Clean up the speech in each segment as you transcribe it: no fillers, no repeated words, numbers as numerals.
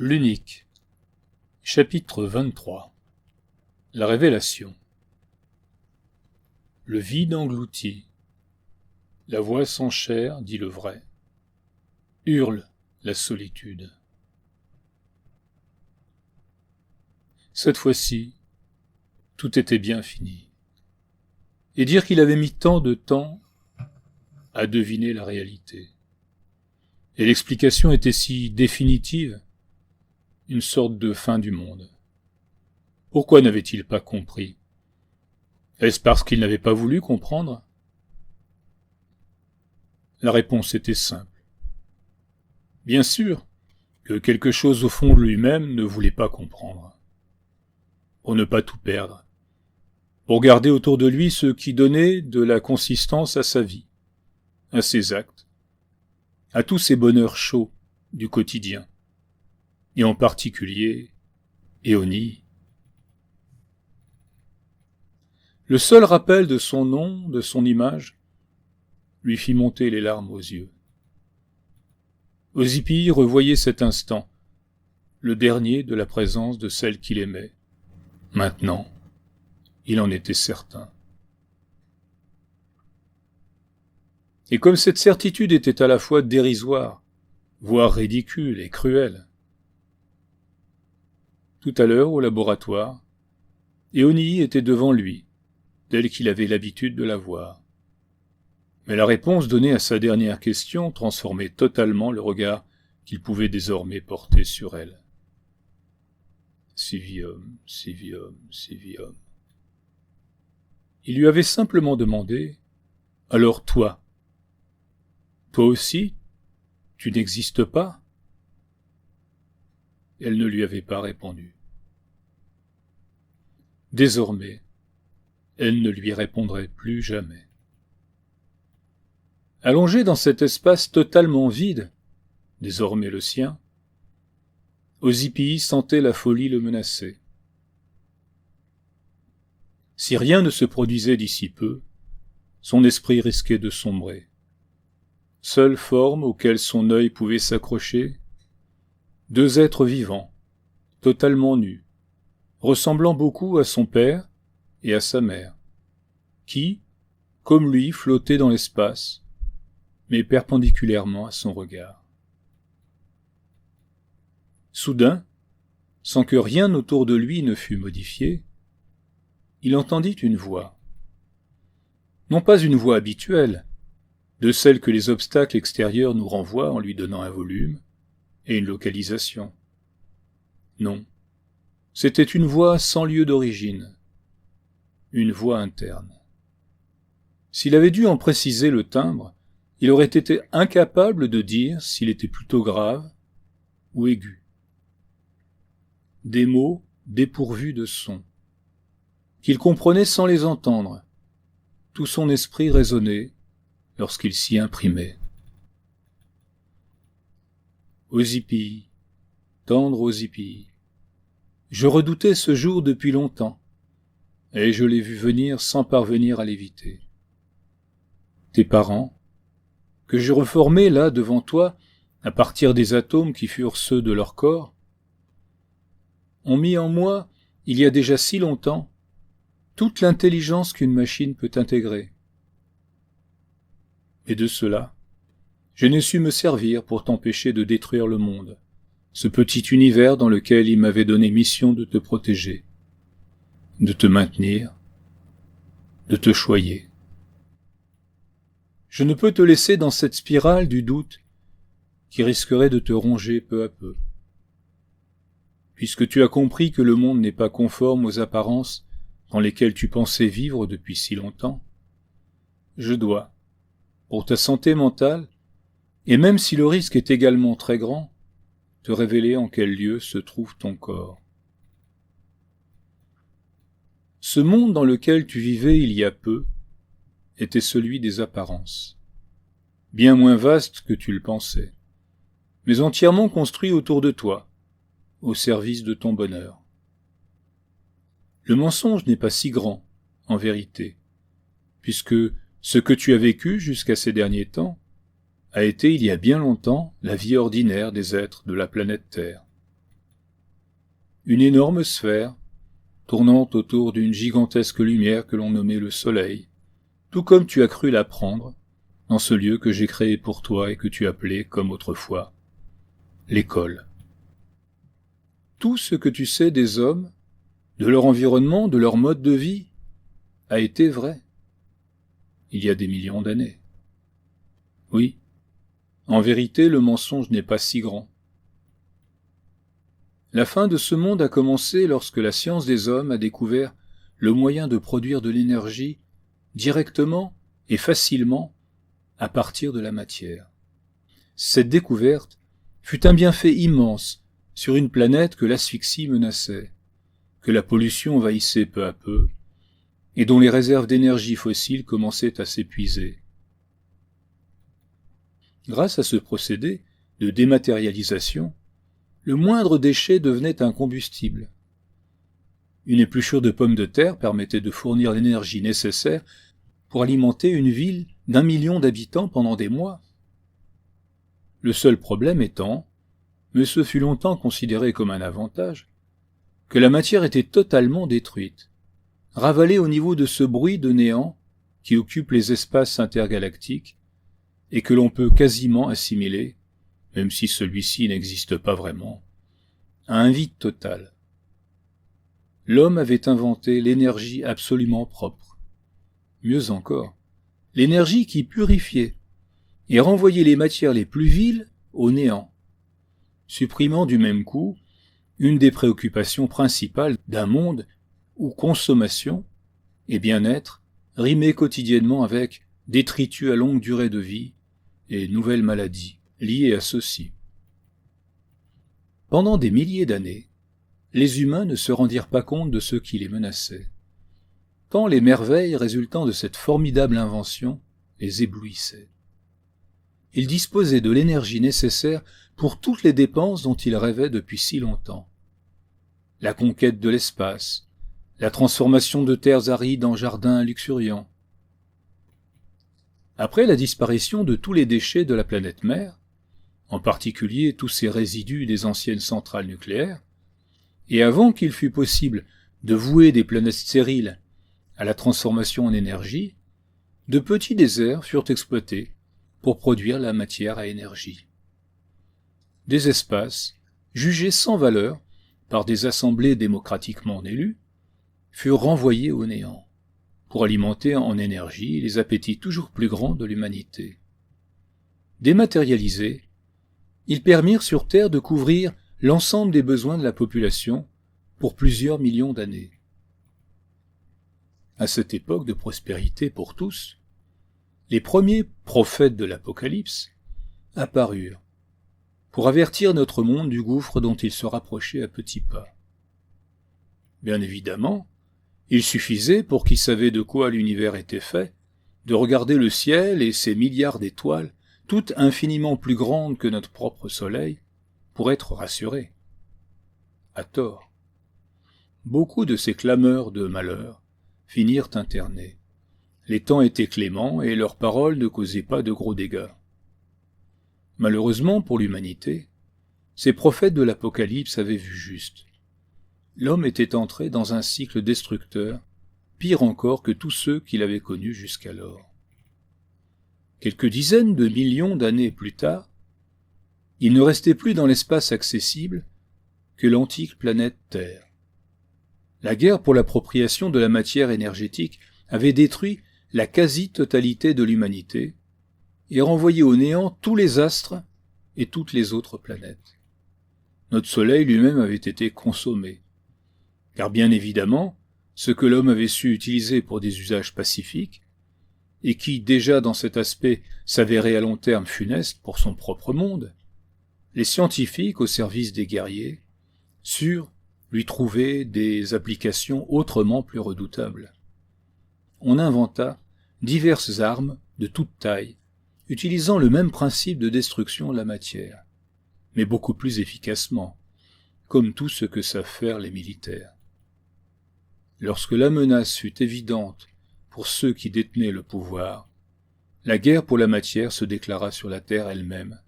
L'unique. Chapitre 23. La révélation. Le vide englouti. La voix sans chair dit le vrai. Hurle la solitude. Cette fois-ci, tout était bien fini. Et dire qu'il avait mis tant de temps à deviner la réalité. Et l'explication était si définitive, une sorte de fin du monde. Pourquoi n'avait-il pas compris? Est-ce parce qu'il n'avait pas voulu comprendre? La réponse était simple. Bien sûr que quelque chose au fond de lui-même ne voulait pas comprendre. Pour ne pas tout perdre. Pour garder autour de lui ce qui donnait de la consistance à sa vie, à ses actes, à tous ces bonheurs chauds du quotidien, et en particulier Éonie. Le seul rappel de son nom, de son image, lui fit monter les larmes aux yeux. Ozypie revoyait cet instant, le dernier de la présence de celle qu'il aimait. Maintenant, il en était certain. Et comme cette certitude était à la fois dérisoire, voire ridicule et cruelle. Tout à l'heure, au laboratoire, Éonie était devant lui, telle qu'il avait l'habitude de la voir. Mais la réponse donnée à sa dernière question transformait totalement le regard qu'il pouvait désormais porter sur elle. Sivium, Sivium, Sivium. Il lui avait simplement demandé « Alors toi aussi, tu n'existes pas ?» Elle ne lui avait pas répondu. Désormais, elle ne lui répondrait plus jamais. Allongé dans cet espace totalement vide, désormais le sien, Ozypie sentait la folie le menacer. Si rien ne se produisait d'ici peu, son esprit risquait de sombrer. Seule forme auquel son œil pouvait s'accrocher, deux êtres vivants, totalement nus, ressemblant beaucoup à son père et à sa mère, qui, comme lui, flottaient dans l'espace, mais perpendiculairement à son regard. Soudain, sans que rien autour de lui ne fût modifié, il entendit une voix. Non pas une voix habituelle, de celle que les obstacles extérieurs nous renvoient en lui donnant un volume et une localisation. Non, c'était une voix sans lieu d'origine, une voix interne. S'il avait dû en préciser le timbre, il aurait été incapable de dire s'il était plutôt grave ou aigu. Des mots dépourvus de son, qu'il comprenait sans les entendre. Tout son esprit résonnait lorsqu'il s'y imprimait. Ozypie, tendre Ozypie, je redoutais ce jour depuis longtemps, et je l'ai vu venir sans parvenir à l'éviter. Tes parents, que je reformais là devant toi, à partir des atomes qui furent ceux de leur corps, ont mis en moi, il y a déjà si longtemps, toute l'intelligence qu'une machine peut intégrer. Et de cela, je n'ai su me servir pour t'empêcher de détruire le monde, ce petit univers dans lequel il m'avait donné mission de te protéger, de te maintenir, de te choyer. Je ne peux te laisser dans cette spirale du doute qui risquerait de te ronger peu à peu. Puisque tu as compris que le monde n'est pas conforme aux apparences dans lesquelles tu pensais vivre depuis si longtemps, je dois, pour ta santé mentale, et même si le risque est également très grand, te révéler en quel lieu se trouve ton corps. Ce monde dans lequel tu vivais il y a peu était celui des apparences, bien moins vaste que tu le pensais, mais entièrement construit autour de toi, au service de ton bonheur. Le mensonge n'est pas si grand, en vérité, puisque ce que tu as vécu jusqu'à ces derniers temps a été il y a bien longtemps la vie ordinaire des êtres de la planète Terre. une énorme sphère, tournant autour d'une gigantesque lumière que l'on nommait le soleil, tout comme tu as cru l'apprendre, dans ce lieu que j'ai créé pour toi et que tu appelais, comme autrefois, l'école. Tout ce que tu sais des hommes, de leur environnement, de leur mode de vie, a été vrai. Il y a des millions d'années. Oui, en vérité, le mensonge n'est pas si grand. La fin de ce monde a commencé lorsque la science des hommes a découvert le moyen de produire de l'énergie directement et facilement à partir de la matière. Cette découverte fut un bienfait immense sur une planète que l'asphyxie menaçait, que la pollution envahissait peu à peu, et dont les réserves d'énergie fossile commençaient à s'épuiser. Grâce à ce procédé de dématérialisation, le moindre déchet devenait un combustible. Une épluchure de pommes de terre permettait de fournir l'énergie nécessaire pour alimenter une ville d'1 million d'habitants pendant des mois. Le seul problème étant, mais ce fut longtemps considéré comme un avantage, que la matière était totalement détruite, ravalée au niveau de ce bruit de néant qui occupe les espaces intergalactiques et que l'on peut quasiment assimiler, même si celui-ci n'existe pas vraiment, à un vide total. L'homme avait inventé l'énergie absolument propre. Mieux encore, l'énergie qui purifiait et renvoyait les matières les plus viles au néant, supprimant du même coup une des préoccupations principales d'un monde où consommation et bien-être rimaient quotidiennement avec détritus à longue durée de vie et nouvelles maladies liées à ceux-ci. Pendant des milliers d'années, les humains ne se rendirent pas compte de ce qui les menaçait, tant les merveilles résultant de cette formidable invention les éblouissaient. Ils disposaient de l'énergie nécessaire pour toutes les dépenses dont ils rêvaient depuis si longtemps. La conquête de l'espace, la transformation de terres arides en jardins luxuriants. Après la disparition de tous les déchets de la planète mère, en particulier tous ces résidus des anciennes centrales nucléaires, et avant qu'il fût possible de vouer des planètes stériles à la transformation en énergie, de petits déserts furent exploités pour produire la matière à énergie. Des espaces, jugés sans valeur par des assemblées démocratiquement élues, furent renvoyés au néant, pour alimenter en énergie les appétits toujours plus grands de l'humanité. Dématérialisés, ils permirent sur Terre de couvrir l'ensemble des besoins de la population pour plusieurs millions d'années. À cette époque de prospérité pour tous, les premiers prophètes de l'Apocalypse apparurent pour avertir notre monde du gouffre dont il se rapprochait à petits pas. Bien évidemment, il suffisait, pour qui savait de quoi l'univers était fait, de regarder le ciel et ses milliards d'étoiles, toutes infiniment plus grandes que notre propre soleil, pour être rassuré. À tort. Beaucoup de ces clameurs de malheur finirent internés. Les temps étaient cléments et leurs paroles ne causaient pas de gros dégâts. Malheureusement pour l'humanité, ces prophètes de l'Apocalypse avaient vu juste. L'homme était entré dans un cycle destructeur, pire encore que tous ceux qu'il avait connus jusqu'alors. Quelques dizaines de millions d'années plus tard, il ne restait plus dans l'espace accessible que l'antique planète Terre. La guerre pour l'appropriation de la matière énergétique avait détruit la quasi-totalité de l'humanité et renvoyé au néant tous les astres et toutes les autres planètes. Notre Soleil lui-même avait été consommé, car bien évidemment, ce que l'homme avait su utiliser pour des usages pacifiques, et qui déjà dans cet aspect s'avérait à long terme funeste pour son propre monde, les scientifiques au service des guerriers surent lui trouver des applications autrement plus redoutables. On inventa diverses armes de toute taille, utilisant le même principe de destruction de la matière, mais beaucoup plus efficacement, comme tout ce que savent faire les militaires. Lorsque la menace fut évidente pour ceux qui détenaient le pouvoir, la guerre pour la matière se déclara sur la Terre elle-même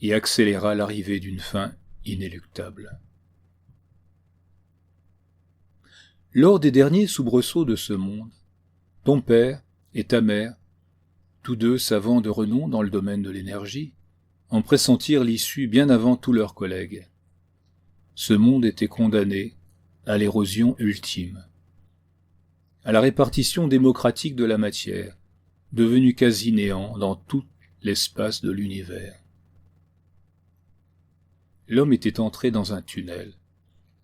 et accéléra l'arrivée d'une fin inéluctable. Lors des derniers soubresauts de ce monde, ton père et ta mère, tous deux savants de renom dans le domaine de l'énergie, en pressentirent l'issue bien avant tous leurs collègues. Ce monde était condamné à l'érosion ultime, à la répartition démocratique de la matière, devenue quasi néant dans tout l'espace de l'univers. L'homme était entré dans un tunnel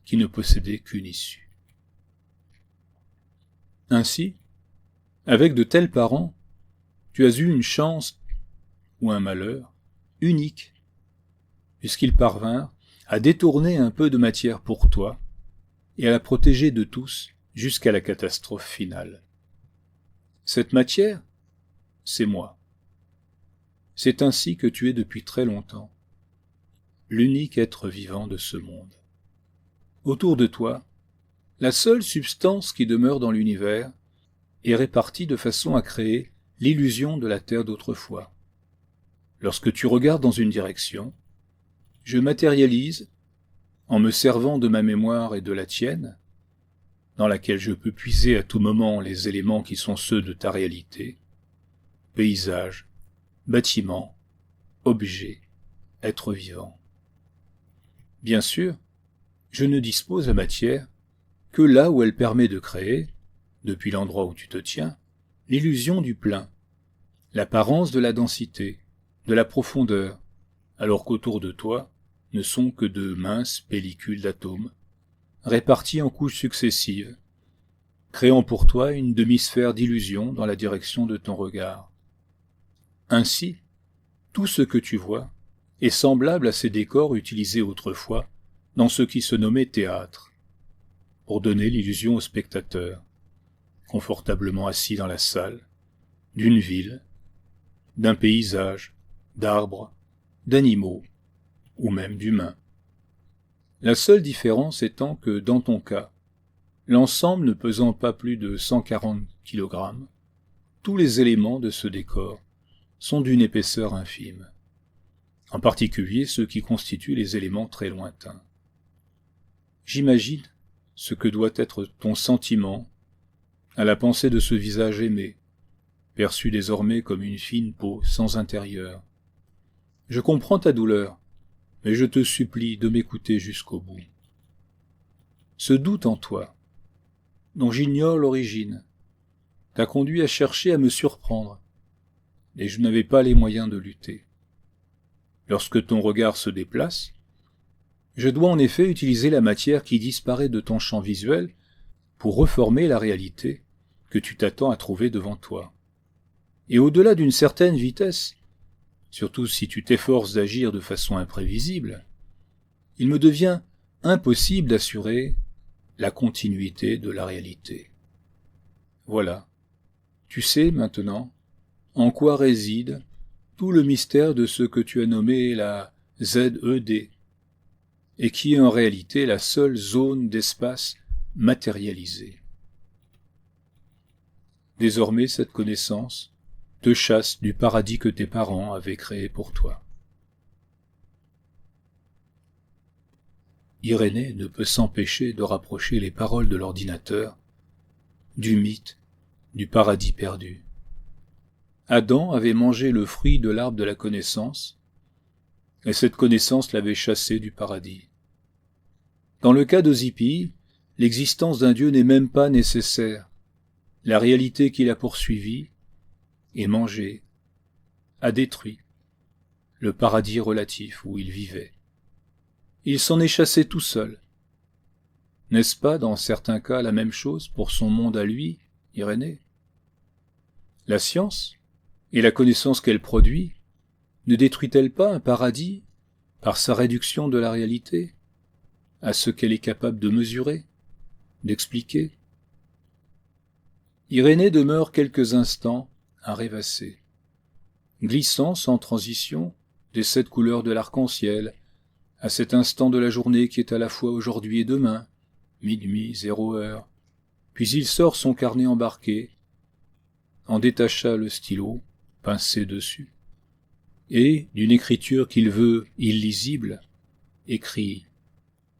qui ne possédait qu'une issue. Ainsi, avec de tels parents, tu as eu une chance ou un malheur unique, puisqu'ils parvinrent à détourner un peu de matière pour toi et à la protéger de tous jusqu'à la catastrophe finale. Cette matière, c'est moi. C'est ainsi que tu es depuis très longtemps, l'unique être vivant de ce monde. Autour de toi, la seule substance qui demeure dans l'univers est répartie de façon à créer l'illusion de la terre d'autrefois. Lorsque tu regardes dans une direction, je matérialise, en me servant de ma mémoire et de la tienne, dans laquelle je peux puiser à tout moment les éléments qui sont ceux de ta réalité, paysage, bâtiments, objets, êtres vivants. Bien sûr, je ne dispose la matière que là où elle permet de créer, depuis l'endroit où tu te tiens, l'illusion du plein, l'apparence de la densité, de la profondeur, alors qu'autour de toi ne sont que de minces pellicules d'atomes, répartis en couches successives, créant pour toi une demi-sphère d'illusion dans la direction de ton regard. Ainsi, tout ce que tu vois est semblable à ces décors utilisés autrefois dans ce qui se nommait théâtre, pour donner l'illusion au spectateur, confortablement assis dans la salle, d'une ville, d'un paysage, d'arbres, d'animaux, ou même d'humains. La seule différence étant que, dans ton cas, l'ensemble ne pesant pas plus de 140 kg, tous les éléments de ce décor sont d'une épaisseur infime, en particulier ceux qui constituent les éléments très lointains. J'imagine ce que doit être ton sentiment à la pensée de ce visage aimé, perçu désormais comme une fine peau sans intérieur. Je comprends ta douleur, mais je te supplie de m'écouter jusqu'au bout. Ce doute en toi, dont j'ignore l'origine, t'a conduit à chercher à me surprendre, et je n'avais pas les moyens de lutter. Lorsque ton regard se déplace, je dois en effet utiliser la matière qui disparaît de ton champ visuel pour reformer la réalité que tu t'attends à trouver devant toi. Et au-delà d'une certaine vitesse, surtout si tu t'efforces d'agir de façon imprévisible, il me devient impossible d'assurer la continuité de la réalité. Voilà, tu sais maintenant en quoi réside tout le mystère de ce que tu as nommé la ZED, et qui est en réalité la seule zone d'espace matérialisée. Désormais, cette connaissance te chasse du paradis que tes parents avaient créé pour toi. Irénée ne peut s'empêcher de rapprocher les paroles de l'ordinateur du mythe du paradis perdu. Adam avait mangé le fruit de l'arbre de la connaissance, et cette connaissance l'avait chassé du paradis. Dans le cas d'Ozypie, l'existence d'un Dieu n'est même pas nécessaire. La réalité qu'il a poursuivie et mangée a détruit le paradis relatif où il vivait. Il s'en est chassé tout seul. N'est-ce pas dans certains cas la même chose pour son monde à lui, Irénée ? La science, et la connaissance qu'elle produit, ne détruit-elle pas un paradis par sa réduction de la réalité à ce qu'elle est capable de mesurer, d'expliquer ? Irénée demeure quelques instants à rêvasser, glissant sans transition des 7 couleurs de l'arc-en-ciel à cet instant de la journée qui est à la fois aujourd'hui et demain, minuit, 0 heure. Puis il sort son carnet embarqué, en détacha le stylo, pincé dessus, et, d'une écriture qu'il veut illisible, écrit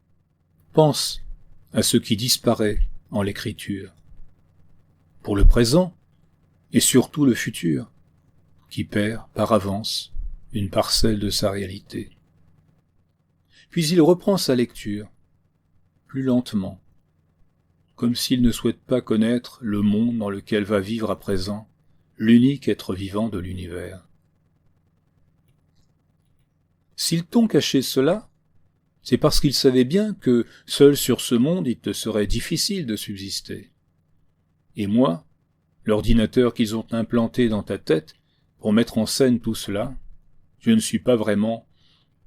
« Pense à ce qui disparaît en l'écriture, pour le présent et surtout le futur, qui perd par avance une parcelle de sa réalité. Puis il reprend sa lecture, plus lentement, comme s'il ne souhaite pas connaître le monde dans lequel va vivre à présent l'unique être vivant de l'univers. S'il t'ont caché cela, c'est parce qu'il savait bien que, seul sur ce monde, il te serait difficile de subsister. Et moi, l'ordinateur qu'ils ont implanté dans ta tête pour mettre en scène tout cela, je ne suis pas vraiment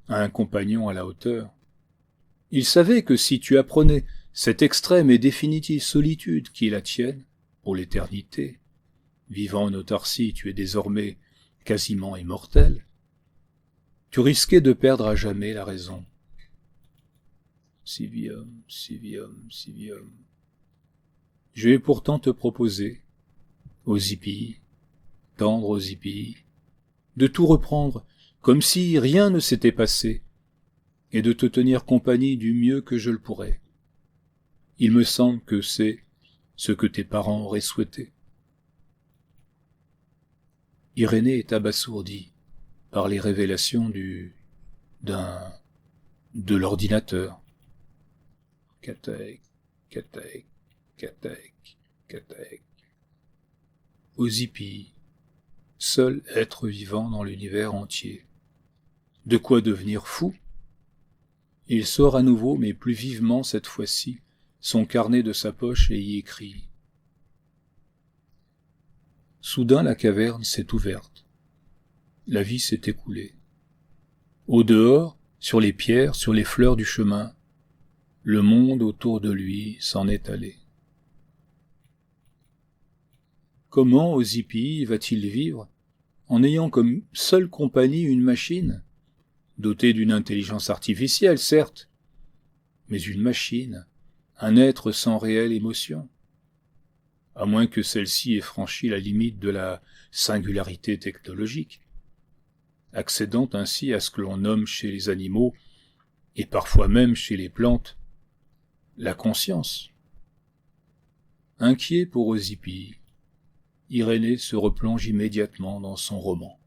un compagnon à la hauteur. Il savait que si tu apprenais cette extrême et définitive solitude qui est la tienne, pour l'éternité, vivant en autarcie, tu es désormais quasiment immortel, tu risquais de perdre à jamais la raison. Civium, civium, civium. Je vais pourtant te proposer, aux hippies, tendre aux hippies, de tout reprendre comme si rien ne s'était passé, et de te tenir compagnie du mieux que je le pourrais. Il me semble que c'est ce que tes parents auraient souhaité. Irénée est abasourdie par les révélations de l'ordinateur. Kataek, Kataek, Kataek, Kataek. Aux hippies, seul être vivant dans l'univers entier. De quoi devenir fou? Il sort à nouveau, mais plus vivement cette fois-ci, son carnet de sa poche et y écrit. Soudain la caverne s'est ouverte. La vie s'est écoulée. Au dehors, sur les pierres, sur les fleurs du chemin, le monde autour de lui s'en est allé. Comment Osipi va-t-il vivre en ayant comme seule compagnie une machine, dotée d'une intelligence artificielle, certes, mais une machine, un être sans réelle émotion, à moins que celle-ci ait franchi la limite de la singularité technologique, accédant ainsi à ce que l'on nomme chez les animaux, et parfois même chez les plantes, la conscience. Inquiet pour Osipi, Irénée se replonge immédiatement dans son roman.